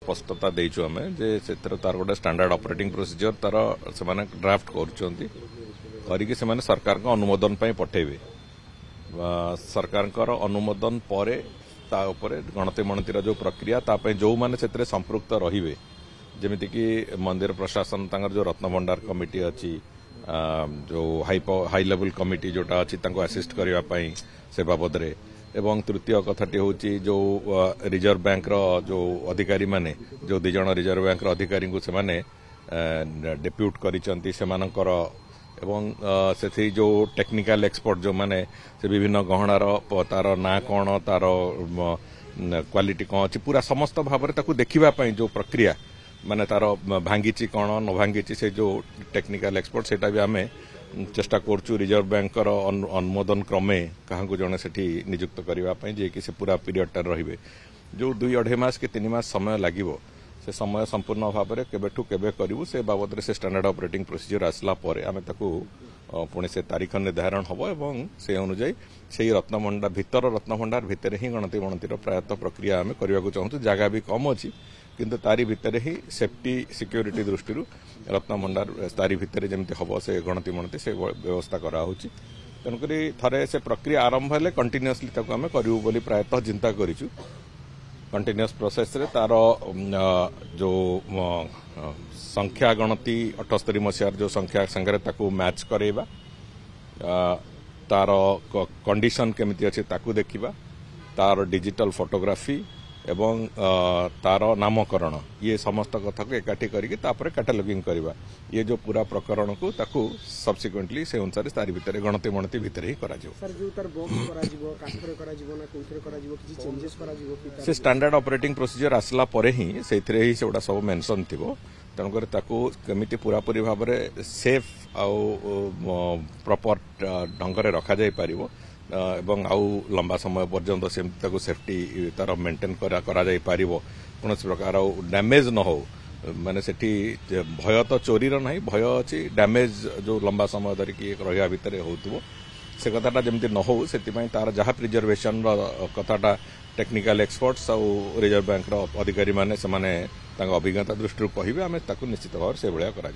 स्पष्टता देचु आम जे तार गोटे स्टैंडर्ड ऑपरेटिंग प्रोसीजर तार से ड्राफ्ट कर सरकार को अनुमोदन पठेबे सरकार अनुमोदन पर गणति मणतिर जो प्रक्रिया जो मैंने से संपृक्त रे जमीक मंदिर प्रशासन जो रत्नभंडार कमिटी अच्छी जो हाई लेवल कमिटी जोटा अच्छी असिस्ट करने से बाबद रे एवं तृतीय कथाटी हूँ जो रिजर्व बैंक जो अधिकारी माने जो दि जन रिजर्व बैंक अधिकारी को से डेप्यूट करिसंती सेमानकर एवं से जो टेक्निकल एक्सपर्ट जो माने से विभिन्न गहनार तार ना कौन तार क्वालिटी कौन अच्छी पूरा समस्त भाव में देखा जो प्रक्रिया माने तार भांगी कौन न भांगी से जो टेक्निकल एक्सपर्ट से भी आम चेष्टा करचु रिजर्व बैंक अनुमोदन क्रमे क्या जड़े से नियुक्त करने जे कि से पूरा पीरियड रे जो 2-2.5 मास कि 3 मास समय लगे से समय संपूर्ण भाव में केबेठू केबे करूँ से बाबद से स्टैंडर्ड ऑपरेटिंग प्रोसीजर आसला आम पुणी से तारीख निर्धारण हम और से अनुजाई से रत्नभंडार भितर ही गणतिर प्रायतः प्रक्रिया आम करने चाहूँ जगह भी कम अच्छी किंतु तारी भितर ही सेफ्टी सिक्योरिटी दृष्टि रत्नभंडार तारी भितर जमी हम से गणति से व्यवस्था कराऊँगी तेणुक थे से प्रक्रिया आरंभ हेले कंटिन्यूअसली आम करूँ बोली प्रायतः चिंता करूँ कंटिन्यूअस प्रोसेस रे तार जो संख्या गणति 78 मसीहार जो संख्या संगे मैच करेबा तार कंडीशन केमिति अच्छे ताकू देखिबा तार डिजिटल फोटोग्राफी एवं तार नामकरण ये समस्त कथा को एकाठी करके कैटालॉगिंग करवा ये जो पूरा प्रकरण को ताकू सब्सिक्वेंटली से अनुसार तारी भितर गणति भितर ही करा से स्टैंडर्ड ऑपरेटिंग प्रोसीजर आसला परे ही से ही सेगुड़ा सब मेंशन थिबो तेणुकर ताकू केमिति पूरापूरी भाव में सेफ आउ प्रॉपर ढंग से रखा जाई पारिबो एवं आउ लंबा समय पर्यंत से सेफ्टी तार मेंटेन करा जाई पारिबो कौन प्रकार डैमेज न हो माने सेठी भय तो चोरी ना भय अच्छी डैमेज जो लंबा समय धरिकी रहा भितर हो से कथाटा जमी न हो से तार जहाँ प्रिजर्वेशन कथाटा टेक्निकल एक्सपर्ट्स और रिजर्व बैंक अधिकारी माने अभिज्ञता दृष्टि कहे आम निश्चित भाव से भाया करा।